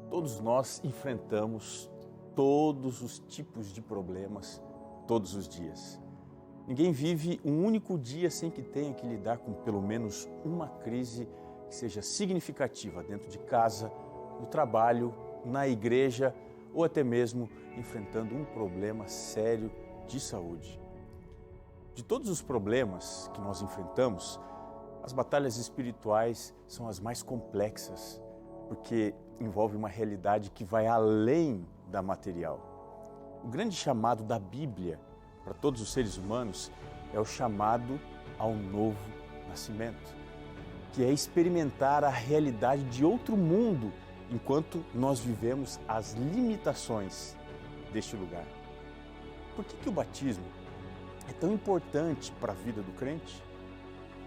Todos nós enfrentamos todos os tipos de problemas todos os dias. Ninguém vive um único dia sem que tenha que lidar com pelo menos uma crise que seja significativa dentro de casa, no trabalho, na igreja ou até mesmo enfrentando um problema sério de saúde. De todos os problemas que nós enfrentamos, as batalhas espirituais são as mais complexas, porque envolve uma realidade que vai além da material. O grande chamado da Bíblia para todos os seres humanos é o chamado ao novo nascimento, que é experimentar a realidade de outro mundo enquanto nós vivemos as limitações deste lugar. Por que o batismo é tão importante para a vida do crente?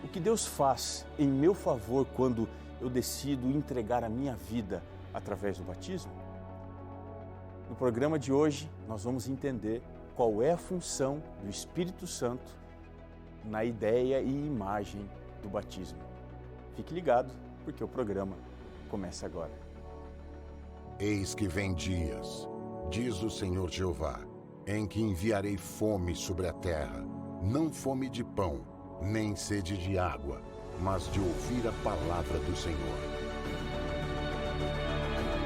O que Deus faz em meu favor quando eu decido entregar a minha vida através do batismo? No programa de hoje, nós vamos entender qual é a função do Espírito Santo na ideia e imagem do batismo. Fique ligado, porque o programa começa agora. Eis que vem dias, diz o Senhor Jeová, em que enviarei fome sobre a terra, não fome de pão, nem sede de água, mas de ouvir a palavra do Senhor.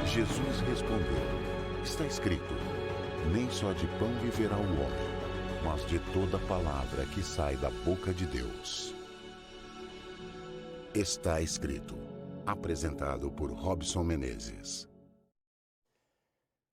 Jesus respondeu: está escrito, nem só de pão viverá o homem, mas de toda palavra que sai da boca de Deus. Está escrito. Apresentado por Robson Menezes.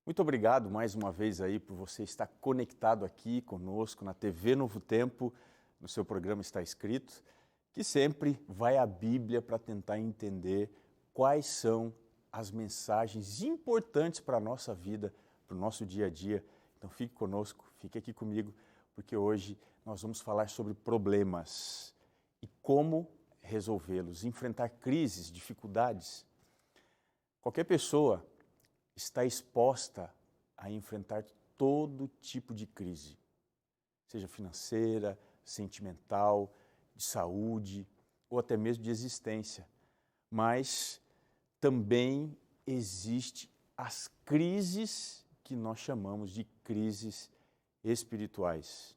Muito obrigado mais uma vez aí por você estar conectado aqui conosco na TV Novo Tempo, no seu programa Está Escrito, que sempre vai à Bíblia para tentar entender quais são as mensagens importantes para a nossa vida, para o nosso dia a dia. Então fique conosco, fique aqui comigo, porque hoje nós vamos falar sobre problemas e como resolvê-los, enfrentar crises, dificuldades. Qualquer pessoa está exposta a enfrentar todo tipo de crise, seja financeira, sentimental, de saúde ou até mesmo de existência. Mas também existe as crises que nós chamamos de crises espirituais.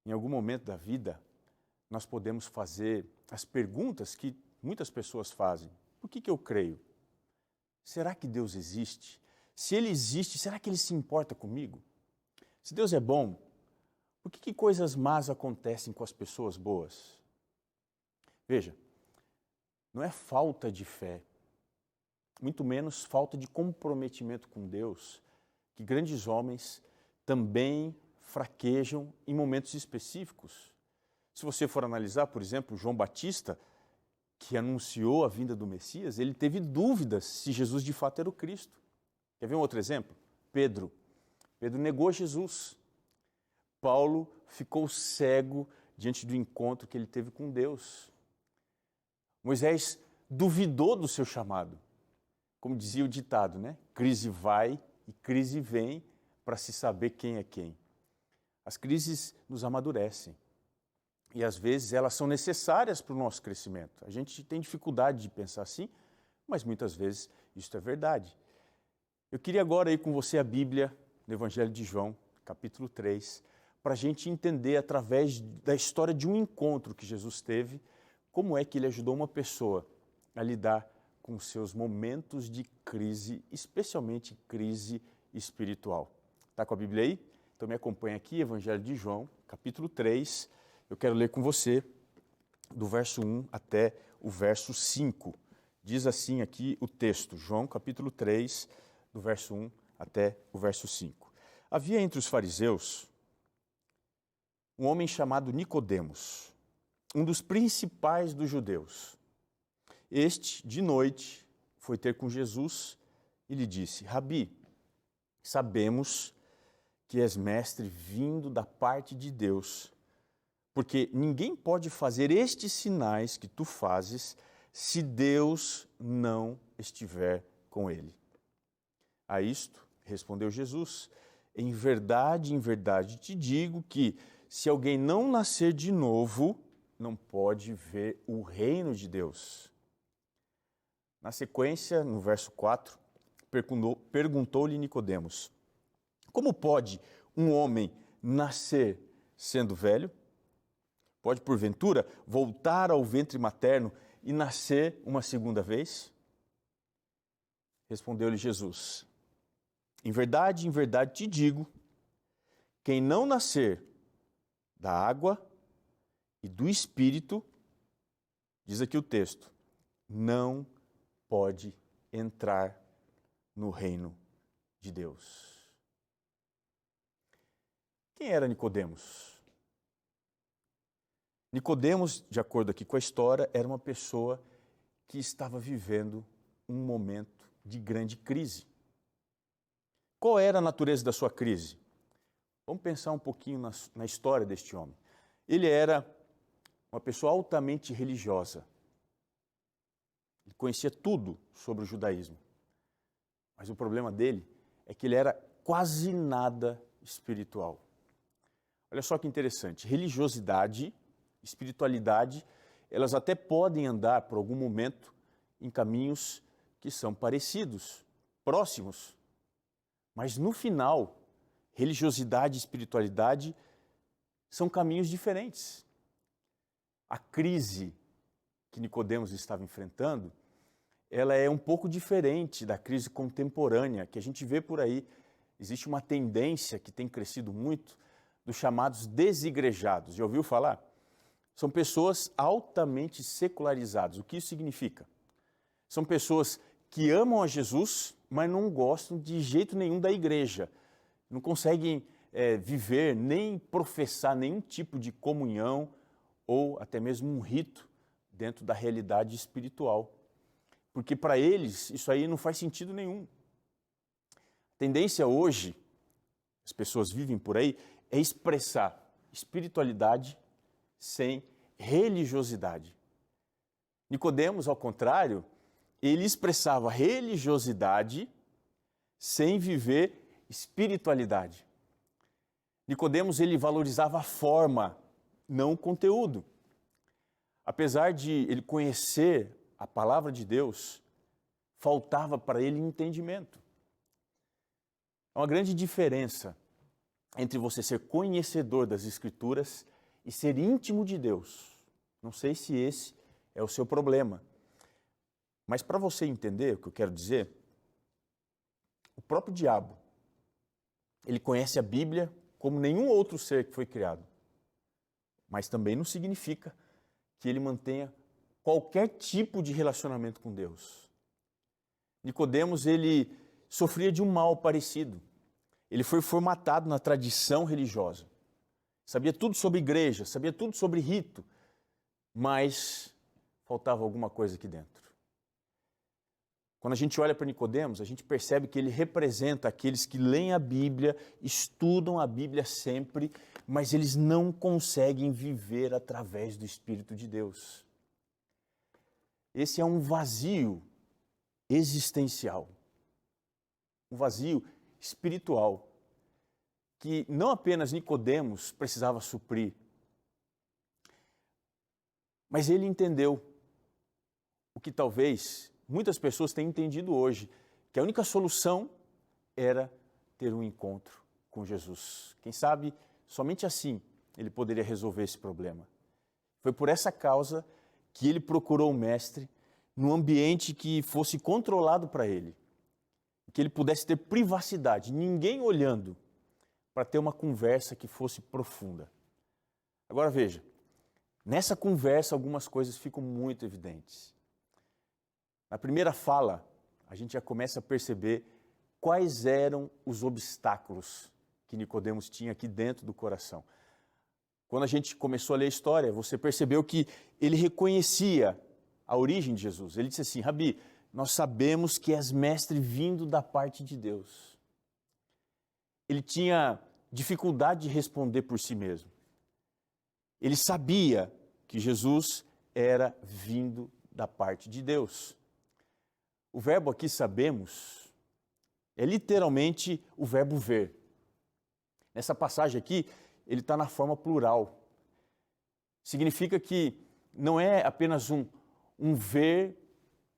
Em algum momento da vida, nós podemos fazer as perguntas que muitas pessoas fazem. Por que eu creio? Será que Deus existe? Se Ele existe, será que Ele se importa comigo? Se Deus é bom, por que coisas más acontecem com as pessoas boas? Veja, não é falta de fé, muito menos falta de comprometimento com Deus, que grandes homens também fraquejam em momentos específicos. Se você for analisar, por exemplo, João Batista, que anunciou a vinda do Messias, ele teve dúvidas se Jesus de fato era o Cristo. Quer ver um outro exemplo? Pedro. Pedro negou Jesus. Paulo ficou cego diante do encontro que ele teve com Deus. Moisés duvidou do seu chamado. Como dizia o ditado, né? Crise vai e crise vem para se saber quem é quem. As crises nos amadurecem. E às vezes elas são necessárias para o nosso crescimento. A gente tem dificuldade de pensar assim, mas muitas vezes isso é verdade. Eu queria agora ir com você a Bíblia, no Evangelho de João, capítulo 3, para a gente entender através da história de um encontro que Jesus teve, como é que ele ajudou uma pessoa a lidar com os seus momentos de crise, especialmente crise espiritual. Está com a Bíblia aí? Então me acompanha aqui, Evangelho de João, capítulo 3, eu quero ler com você do verso 1 até o verso 5. Diz assim aqui o texto, João capítulo 3, do verso 1 até o verso 5. Havia entre os fariseus um homem chamado Nicodemos, um dos principais dos judeus. Este, de noite, foi ter com Jesus e lhe disse: Rabi, sabemos que és mestre vindo da parte de Deus, porque ninguém pode fazer estes sinais que tu fazes se Deus não estiver com ele. A isto respondeu Jesus: em verdade te digo que, se alguém não nascer de novo, não pode ver o reino de Deus. Na sequência, no verso 4, perguntou-lhe Nicodemos: como pode um homem nascer sendo velho? Pode, porventura, voltar ao ventre materno e nascer uma segunda vez? Respondeu-lhe Jesus: em verdade te digo, quem não nascer da água e do Espírito, diz aqui o texto, não pode entrar no reino de Deus. Quem era Nicodemos? Nicodemos, de acordo aqui com a história, era uma pessoa que estava vivendo um momento de grande crise. Qual era a natureza da sua crise? Vamos pensar um pouquinho na história deste homem. Ele era uma pessoa altamente religiosa. Ele conhecia tudo sobre o judaísmo. Mas o problema dele é que ele era quase nada espiritual. Olha só que interessante. Religiosidade, espiritualidade, elas até podem andar por algum momento em caminhos que são parecidos, próximos. Mas no final, religiosidade e espiritualidade são caminhos diferentes. A crise que Nicodemos estava enfrentando, ela é um pouco diferente da crise contemporânea que a gente vê por aí. Existe uma tendência que tem crescido muito dos chamados desigrejados. Já ouviu falar? São pessoas altamente secularizadas. O que isso significa? São pessoas que amam a Jesus, mas não gostam de jeito nenhum da igreja. Não conseguem viver nem professar nenhum tipo de comunhão ou até mesmo um rito dentro da realidade espiritual. Porque para eles isso aí não faz sentido nenhum. A tendência hoje, as pessoas vivem por aí, é expressar espiritualidade sem religiosidade. Nicodemos, ao contrário, ele expressava religiosidade sem viver espiritualidade. Nicodemos, ele valorizava a forma, não o conteúdo. Apesar de ele conhecer a palavra de Deus, faltava para ele entendimento. Há uma grande diferença entre você ser conhecedor das Escrituras e ser íntimo de Deus. Não sei se esse é o seu problema. Mas para você entender o que eu quero dizer, o próprio diabo, ele conhece a Bíblia como nenhum outro ser que foi criado. Mas também não significa que ele mantenha qualquer tipo de relacionamento com Deus. Nicodemos, ele sofria de um mal parecido. Ele foi formatado na tradição religiosa. Sabia tudo sobre igreja, sabia tudo sobre rito, mas faltava alguma coisa aqui dentro. Quando a gente olha para Nicodemos, a gente percebe que ele representa aqueles que leem a Bíblia, estudam a Bíblia sempre, mas eles não conseguem viver através do Espírito de Deus. Esse é um vazio existencial, um vazio espiritual, que não apenas Nicodemos precisava suprir, mas ele entendeu o que talvez muitas pessoas têm entendido hoje, que a única solução era ter um encontro com Jesus. Quem sabe, somente assim ele poderia resolver esse problema. Foi por essa causa que ele procurou um mestre num ambiente que fosse controlado para ele, que ele pudesse ter privacidade, ninguém olhando, para ter uma conversa que fosse profunda. Agora veja, nessa conversa algumas coisas ficam muito evidentes. Na primeira fala, a gente já começa a perceber quais eram os obstáculos que Nicodemos tinha aqui dentro do coração. Quando a gente começou a ler a história, você percebeu que ele reconhecia a origem de Jesus. Ele disse assim: Rabi, nós sabemos que és mestre vindo da parte de Deus. Ele tinha dificuldade de responder por si mesmo. Ele sabia que Jesus era vindo da parte de Deus. O verbo aqui sabemos é literalmente o verbo ver. Nessa passagem aqui, ele está na forma plural. Significa que não é apenas um ver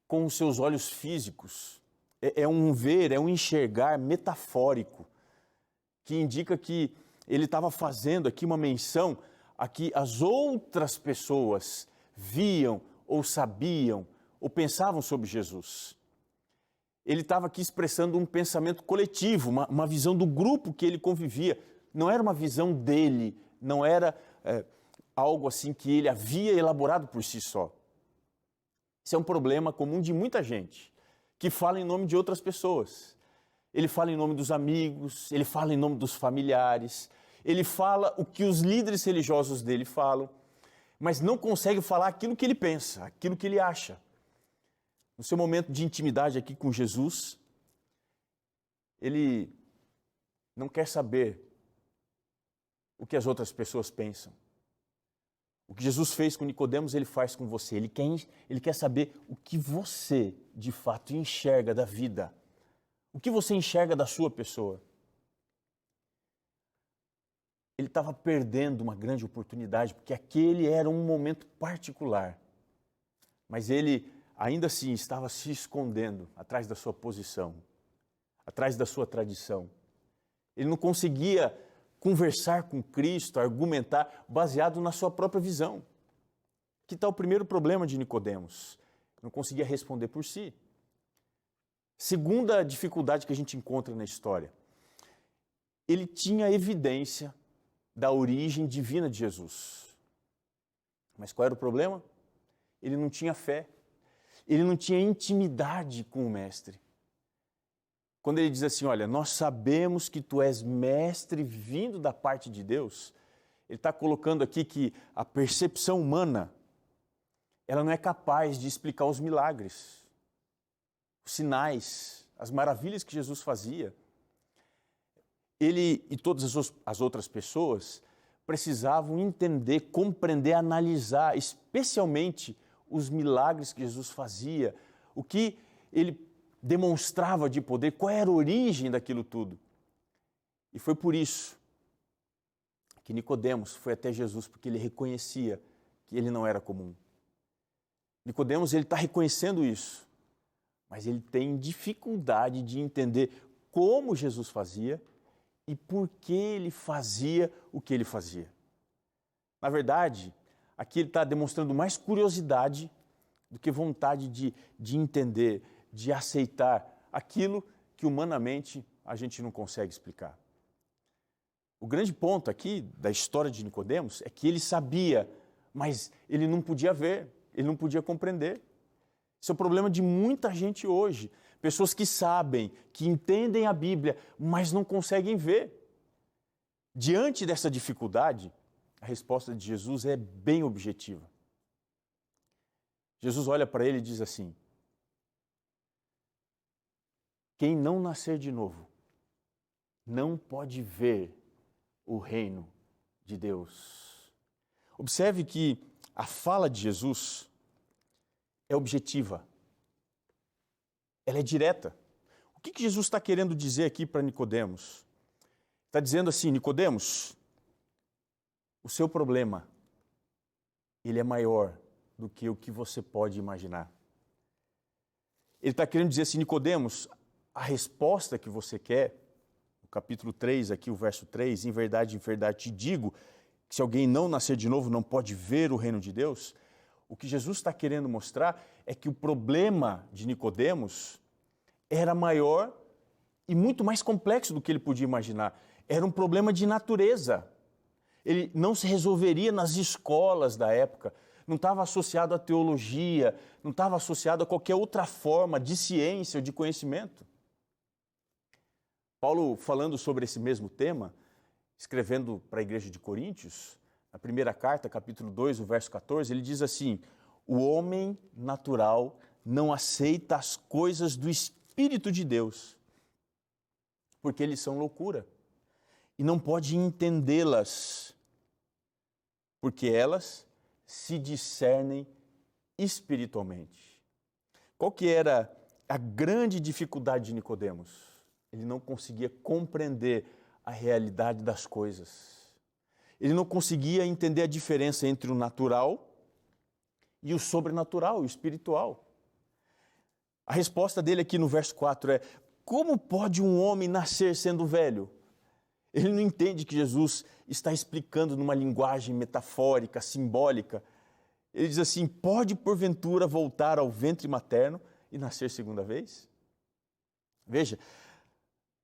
com os seus olhos físicos, É um ver, é um enxergar metafórico, que indica que ele estava fazendo aqui uma menção a que as outras pessoas viam ou sabiam ou pensavam sobre Jesus. Ele estava aqui expressando um pensamento coletivo, uma visão do grupo que ele convivia. Não era uma visão dele, não era algo assim que ele havia elaborado por si só. Isso é um problema comum de muita gente, que fala em nome de outras pessoas. Ele fala em nome dos amigos, ele fala em nome dos familiares, ele fala o que os líderes religiosos dele falam, mas não consegue falar aquilo que ele pensa, aquilo que ele acha. No seu momento de intimidade aqui com Jesus, ele não quer saber o que as outras pessoas pensam. O que Jesus fez com Nicodemos, ele faz com você. Ele quer saber o que você, de fato, enxerga da vida. O que você enxerga da sua pessoa. Ele estava perdendo uma grande oportunidade, porque aquele era um momento particular. Mas ele, ainda assim, estava se escondendo atrás da sua posição, atrás da sua tradição. Ele não conseguia conversar com Cristo, argumentar, baseado na sua própria visão. Que tal o primeiro problema de Nicodemos? Não conseguia responder por si. Segunda dificuldade que a gente encontra na história. Ele tinha evidência da origem divina de Jesus. Mas qual era o problema? Ele não tinha fé. Ele não tinha intimidade com o Mestre. Quando ele diz assim, olha, nós sabemos que tu és mestre vindo da parte de Deus, ele está colocando aqui que a percepção humana, ela não é capaz de explicar os milagres, os sinais, as maravilhas que Jesus fazia. Ele e todas as outras pessoas precisavam entender, compreender, analisar, especialmente os milagres que Jesus fazia, o que ele demonstrava de poder, qual era a origem daquilo tudo. E foi por isso que Nicodemos foi até Jesus, porque ele reconhecia que ele não era comum. Nicodemos, ele está reconhecendo isso, mas ele tem dificuldade de entender como Jesus fazia e por que ele fazia o que ele fazia. Na verdade, aqui ele está demonstrando mais curiosidade do que vontade de entender, de aceitar aquilo que humanamente a gente não consegue explicar. O grande ponto aqui da história de Nicodemos é que ele sabia, mas ele não podia ver, ele não podia compreender. Esse é o problema de muita gente hoje. Pessoas que sabem, que entendem a Bíblia, mas não conseguem ver. Diante dessa dificuldade, a resposta de Jesus é bem objetiva. Jesus olha para ele e diz assim: quem não nascer de novo não pode ver o reino de Deus. Observe que a fala de Jesus é objetiva. Ela é direta. O que Jesus está querendo dizer aqui para Nicodemos? Está dizendo assim, Nicodemos, o seu problema, ele é maior do que o que você pode imaginar. Ele está querendo dizer assim, Nicodemos, a resposta que você quer, no capítulo 3, aqui o verso 3, em verdade te digo, que se alguém não nascer de novo não pode ver o reino de Deus. O que Jesus está querendo mostrar é que o problema de Nicodemos era maior e muito mais complexo do que ele podia imaginar. Era um problema de natureza. Ele não se resolveria nas escolas da época, não estava associado à teologia, não estava associado a qualquer outra forma de ciência ou de conhecimento. Paulo, falando sobre esse mesmo tema, escrevendo para a igreja de Coríntios, na primeira carta, capítulo 2, o verso 14, ele diz assim: o homem natural não aceita as coisas do Espírito de Deus, porque eles são loucura, e não pode entendê-las, porque elas se discernem espiritualmente. Qual que era a grande dificuldade de Nicodemos? Ele não conseguia compreender a realidade das coisas. Ele não conseguia entender a diferença entre o natural e o sobrenatural, o espiritual. A resposta dele aqui no verso 4 é: como pode um homem nascer sendo velho? Ele não entende que Jesus está explicando numa linguagem metafórica, simbólica. Ele diz assim: pode porventura voltar ao ventre materno e nascer segunda vez? Veja,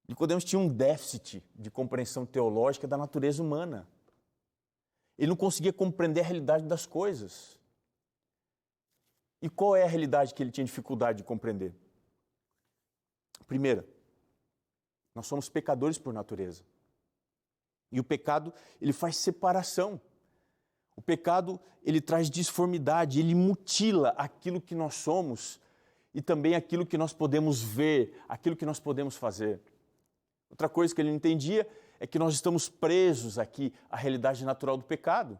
Nicodemos tinha um déficit de compreensão teológica da natureza humana. Ele não conseguia compreender a realidade das coisas. E qual é a realidade que ele tinha dificuldade de compreender? Primeira, nós somos pecadores por natureza. E o pecado, ele faz separação. O pecado, ele traz disformidade, ele mutila aquilo que nós somos e também aquilo que nós podemos ver, aquilo que nós podemos fazer. Outra coisa que ele não entendia é que nós estamos presos aqui à realidade natural do pecado.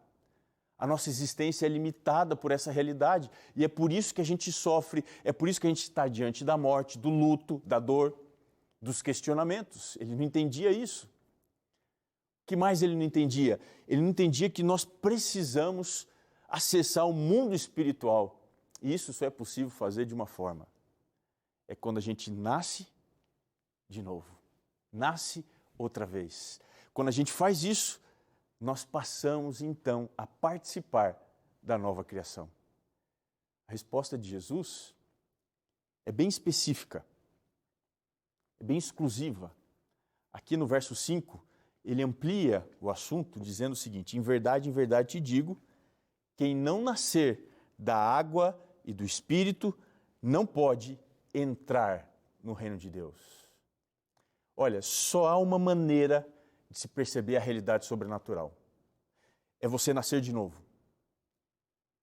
A nossa existência é limitada por essa realidade e é por isso que a gente sofre, é por isso que a gente está diante da morte, do luto, da dor, dos questionamentos. Ele não entendia isso. O que mais ele não entendia? Ele não entendia que nós precisamos acessar o mundo espiritual. E isso só é possível fazer de uma forma. É quando a gente nasce de novo. Nasce outra vez. Quando a gente faz isso, nós passamos então a participar da nova criação. A resposta de Jesus é bem específica, é bem exclusiva. Aqui no verso 5, ele amplia o assunto dizendo o seguinte: em verdade te digo, quem não nascer da água e do Espírito não pode entrar no reino de Deus. Olha, só há uma maneira de se perceber a realidade sobrenatural. É você nascer de novo.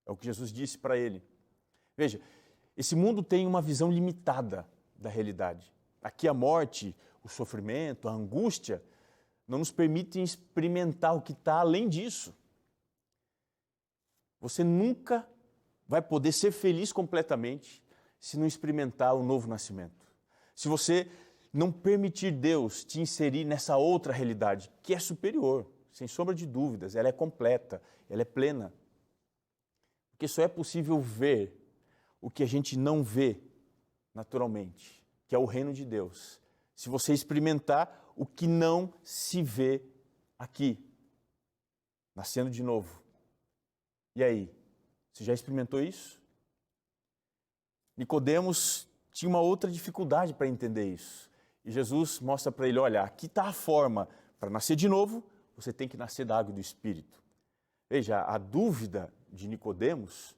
É o que Jesus disse para ele. Veja, esse mundo tem uma visão limitada da realidade. Aqui a morte, o sofrimento, a angústia não nos permitem experimentar o que está além disso. Você nunca vai poder ser feliz completamente se não experimentar o novo nascimento. Se você não permitir Deus te inserir nessa outra realidade, que é superior, sem sombra de dúvidas, ela é completa, ela é plena. Porque só é possível ver o que a gente não vê naturalmente, que é o reino de Deus. Se você experimentar o que não se vê aqui, nascendo de novo. E aí, você já experimentou isso? Nicodemos tinha uma outra dificuldade para entender isso. E Jesus mostra para ele: olha, aqui está a forma para nascer de novo, você tem que nascer da água e do Espírito. Veja, a dúvida de Nicodemos,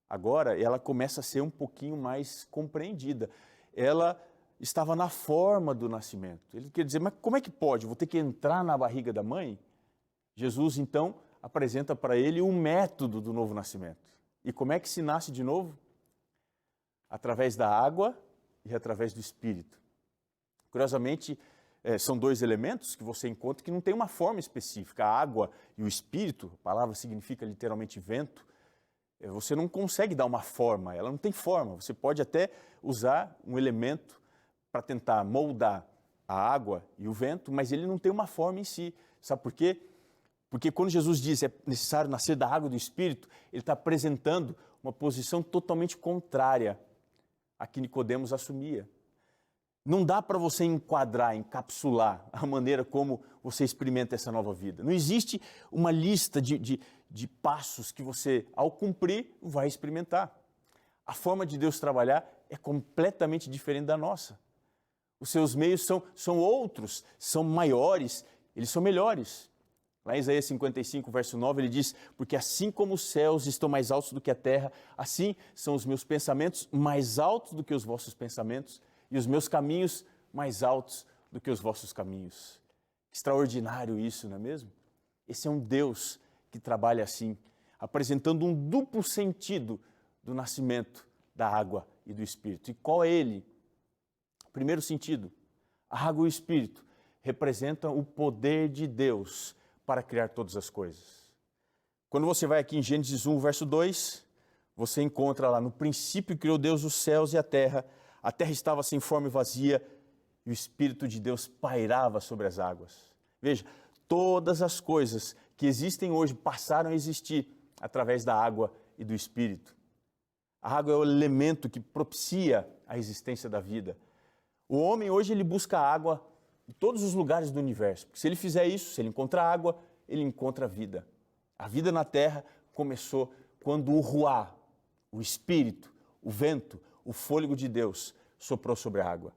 agora, ela começa a ser um pouquinho mais compreendida. Ela estava na forma do nascimento. Ele quer dizer: mas como é que pode? Vou ter que entrar na barriga da mãe? Jesus, então, apresenta para ele o método do novo nascimento. E como é que se nasce de novo? Através da água e através do Espírito. Curiosamente, são dois elementos que você encontra que não tem uma forma específica. A água e o Espírito, a palavra significa literalmente vento, você não consegue dar uma forma, ela não tem forma. Você pode até usar um elemento para tentar moldar a água e o vento, mas ele não tem uma forma em si. Sabe por quê? Porque quando Jesus diz é necessário nascer da água e do Espírito, ele está apresentando uma posição totalmente contrária à que Nicodemos assumia. Não dá para você enquadrar, encapsular a maneira como você experimenta essa nova vida. Não existe uma lista de passos que você, ao cumprir, vai experimentar. A forma de Deus trabalhar é completamente diferente da nossa. Os seus meios são outros, são maiores, eles são melhores. Lá em Isaías 55, verso 9, ele diz: porque assim como os céus estão mais altos do que a terra, assim são os meus pensamentos mais altos do que os vossos pensamentos, e os meus caminhos mais altos do que os vossos caminhos. Extraordinário isso, não é mesmo? Esse é um Deus que trabalha assim, apresentando um duplo sentido do nascimento da água e do Espírito. E qual é ele? Primeiro sentido, a água e o Espírito representam o poder de Deus para criar todas as coisas. Quando você vai aqui em Gênesis 1, verso 2, você encontra lá: no princípio criou Deus os céus e a terra estava sem forma e vazia, e o Espírito de Deus pairava sobre as águas. Veja, todas as coisas que existem hoje passaram a existir através da água e do Espírito. A água é o elemento que propicia a existência da vida. O homem hoje ele busca água em todos os lugares do universo. Porque se ele fizer isso, se ele encontrar água, ele encontra vida. A vida na Terra começou quando o Ruá, o Espírito, o vento, o fôlego de Deus soprou sobre a água.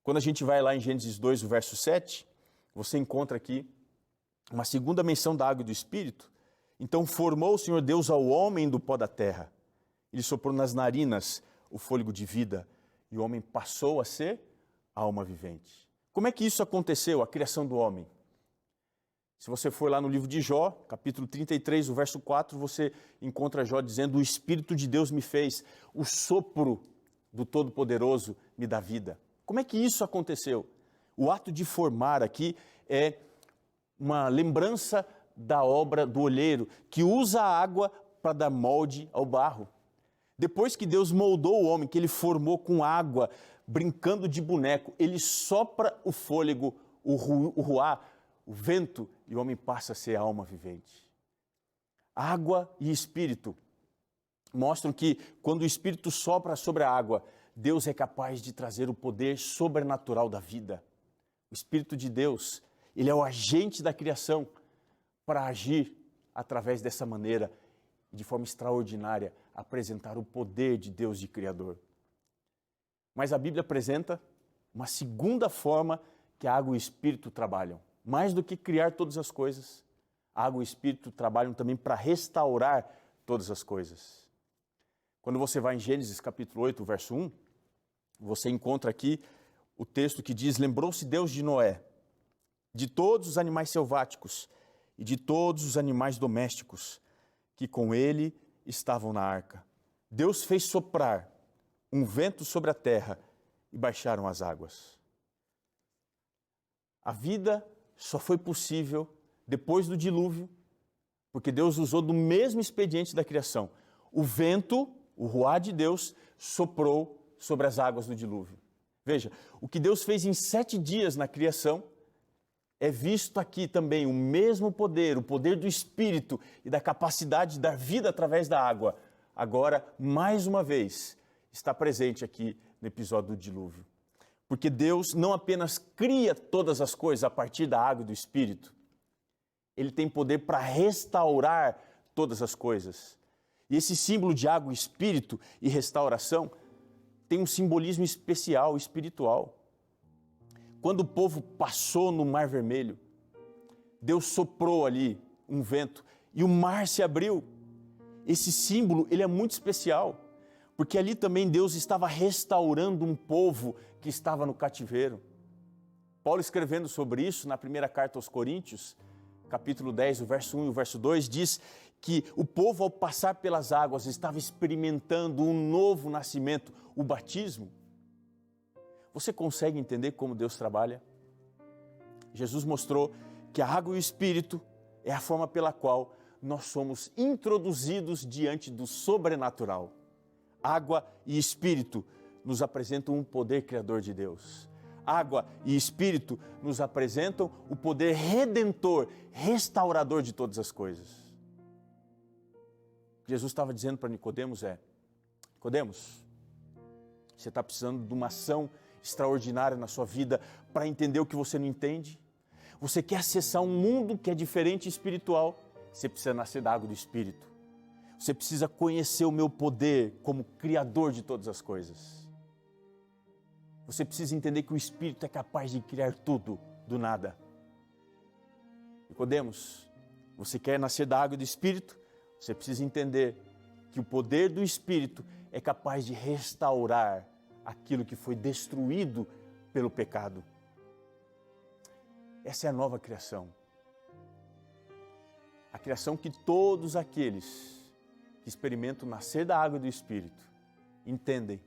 Quando a gente vai lá em Gênesis 2, o verso 7, você encontra aqui uma segunda menção da água e do Espírito. Então formou o Senhor Deus ao homem do pó da terra. Ele soprou nas narinas o fôlego de vida e o homem passou a ser alma vivente. Como é que isso aconteceu, a criação do homem? Se você for lá no livro de Jó, capítulo 33, o verso 4, você encontra Jó dizendo: o Espírito de Deus me fez, o sopro do Todo-Poderoso me dá vida. Como é que isso aconteceu? O ato de formar aqui é uma lembrança da obra do olheiro, que usa a água para dar molde ao barro. Depois que Deus moldou o homem, que ele formou com água, brincando de boneco, ele sopra o fôlego, o ruá, o vento, e o homem passa a ser alma vivente. Água e Espírito mostram que quando o Espírito sopra sobre a água, Deus é capaz de trazer o poder sobrenatural da vida. O Espírito de Deus, ele é o agente da criação para agir através dessa maneira, de forma extraordinária, apresentar o poder de Deus de Criador. Mas a Bíblia apresenta uma segunda forma que a água e o Espírito trabalham. Mais do que criar todas as coisas, a água e o Espírito trabalham também para restaurar todas as coisas. Quando você vai em Gênesis capítulo 8, verso 1, você encontra aqui o texto que diz: lembrou-se Deus de Noé, de todos os animais selváticos e de todos os animais domésticos que com ele estavam na arca. Deus fez soprar um vento sobre a terra e baixaram as águas. A vida só foi possível depois do dilúvio, porque Deus usou do mesmo expediente da criação. O vento, o ruá de Deus, soprou sobre as águas do dilúvio. Veja, o que Deus fez em 7 dias na criação é visto aqui também o mesmo poder, o poder do Espírito e da capacidade de dar vida através da água. Agora, mais uma vez, está presente aqui no episódio do dilúvio. Porque Deus não apenas cria todas as coisas a partir da água e do Espírito, Ele tem poder para restaurar todas as coisas. E esse símbolo de água, Espírito e restauração tem um simbolismo especial, espiritual. Quando o povo passou no Mar Vermelho, Deus soprou ali um vento e o mar se abriu. Esse símbolo, ele é muito especial, porque ali também Deus estava restaurando um povo que estava no cativeiro. Paulo, escrevendo sobre isso na primeira carta aos Coríntios, capítulo 10, o verso 1 e o verso 2, diz que o povo, ao passar pelas águas, estava experimentando um novo nascimento, o batismo. Você consegue entender como Deus trabalha? Jesus mostrou que a água e o Espírito é a forma pela qual nós somos introduzidos diante do sobrenatural. Água e Espírito nos apresentam um poder criador de Deus. Água e Espírito nos apresentam o poder redentor, restaurador de todas as coisas. O que Jesus estava dizendo para Nicodemos é: Nicodemos, você está precisando de uma ação extraordinária na sua vida para entender o que você não entende? Você quer acessar um mundo que é diferente e espiritual? Você precisa nascer da água do Espírito. Você precisa conhecer o meu poder como Criador de todas as coisas. Você precisa entender que o Espírito é capaz de criar tudo do nada. Nicodemos, você quer nascer da água e do Espírito? Você precisa entender que o poder do Espírito é capaz de restaurar aquilo que foi destruído pelo pecado. Essa é a nova criação. A criação que todos aqueles que experimentam nascer da água e do Espírito entendem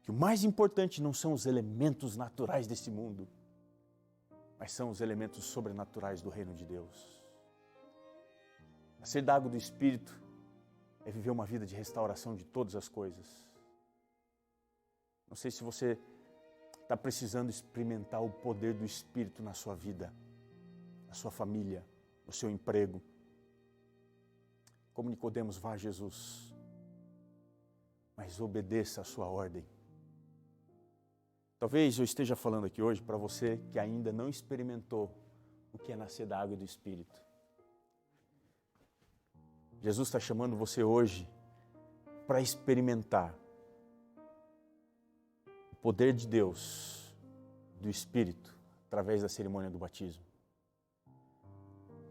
que o mais importante não são os elementos naturais desse mundo, mas são os elementos sobrenaturais do reino de Deus. Nascer da água e do Espírito é viver uma vida de restauração de todas as coisas. Não sei se você está precisando experimentar o poder do Espírito na sua vida, na sua família, no seu emprego. Como Nicodemos, vá a Jesus, mas obedeça a sua ordem. Talvez eu esteja falando aqui hoje para você que ainda não experimentou o que é nascer da água e do Espírito. Jesus está chamando você hoje para experimentar o poder de Deus, do Espírito, através da cerimônia do batismo.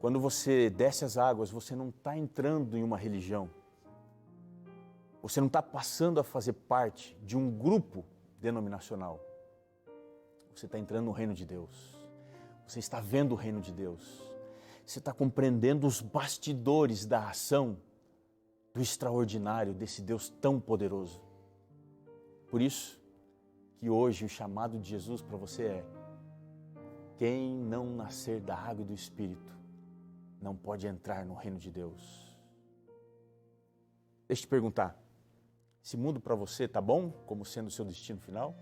Quando você desce as águas, você não está entrando em uma religião. Você não está passando a fazer parte de um grupo denominacional. Você está entrando no reino de Deus. Você está vendo o reino de Deus. Você está compreendendo os bastidores da ação do extraordinário desse Deus tão poderoso. Por isso que hoje o chamado de Jesus para você é: quem não nascer da água e do Espírito não pode entrar no reino de Deus. Deixa eu te perguntar, esse mundo para você está bom como sendo o seu destino final?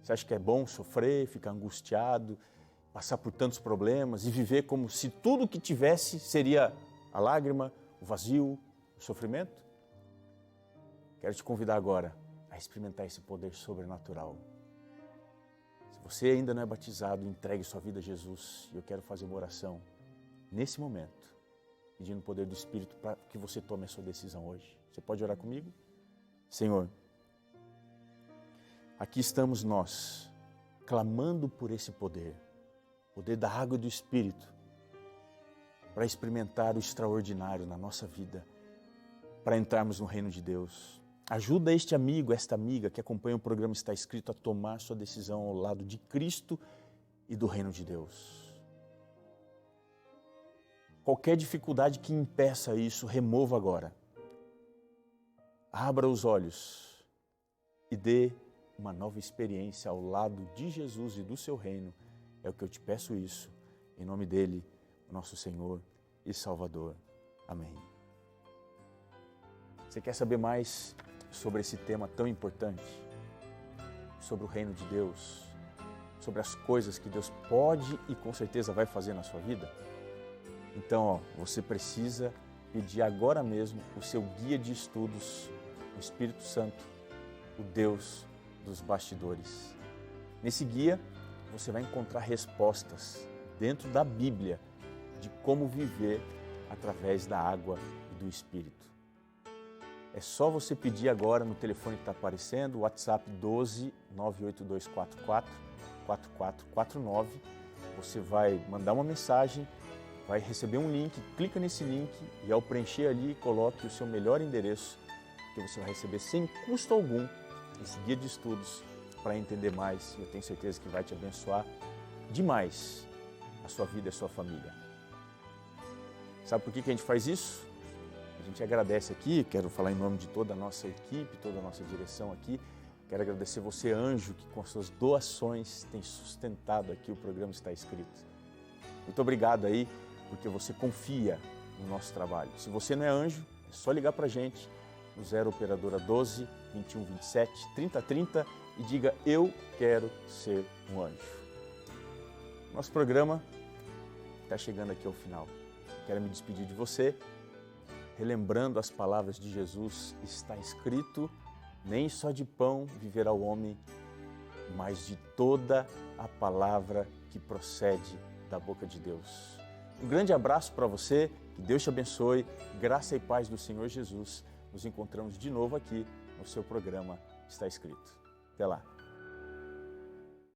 Você acha que é bom sofrer, ficar angustiado, passar por tantos problemas e viver como se tudo que tivesse seria a lágrima, o vazio, o sofrimento? Quero te convidar agora a experimentar esse poder sobrenatural. Se você ainda não é batizado, entregue sua vida a Jesus. E eu quero fazer uma oração nesse momento, pedindo o poder do Espírito para que você tome a sua decisão hoje. Você pode orar comigo? Senhor, aqui estamos nós, clamando por esse poder, poder da água e do Espírito, para experimentar o extraordinário na nossa vida, para entrarmos no reino de Deus. Ajuda este amigo, esta amiga que acompanha o programa Está Escrito a tomar sua decisão ao lado de Cristo e do reino de Deus. Qualquer dificuldade que impeça isso, remova agora. Abra os olhos e dê uma nova experiência ao lado de Jesus e do seu reino. É o que eu te peço isso, em nome dele, nosso Senhor e Salvador. Amém. Você quer saber mais sobre esse tema tão importante? Sobre o reino de Deus? Sobre as coisas que Deus pode e com certeza vai fazer na sua vida? Então, você precisa pedir agora mesmo o seu guia de estudos, o Espírito Santo, o Deus dos bastidores. Nesse guia, você vai encontrar respostas dentro da Bíblia de como viver através da água e do Espírito. É só você pedir agora no telefone que está aparecendo, o WhatsApp 12 98244 4449. Você vai mandar uma mensagem, vai receber um link, clica nesse link e ao preencher ali, coloque o seu melhor endereço, que você vai receber sem custo algum esse guia de estudos para entender mais. Eu tenho certeza que vai te abençoar demais a sua vida e a sua família. Sabe por que a gente faz isso? A gente agradece aqui, quero falar em nome de toda a nossa equipe, toda a nossa direção aqui. Quero agradecer você, anjo, que com as suas doações tem sustentado aqui o programa Está Escrito. Muito obrigado aí, porque você confia no nosso trabalho. Se você não é anjo, é só ligar para a gente no 0 Operadora 12 21 27 30 30 e diga: eu quero ser um anjo. Nosso programa está chegando aqui ao final. Quero me despedir de você, relembrando as palavras de Jesus. Está escrito: nem só de pão viverá o homem, mas de toda a palavra que procede da boca de Deus. Um grande abraço para você, que Deus te abençoe, graça e paz do Senhor Jesus. Nos encontramos de novo aqui no seu programa Está Escrito. Até lá.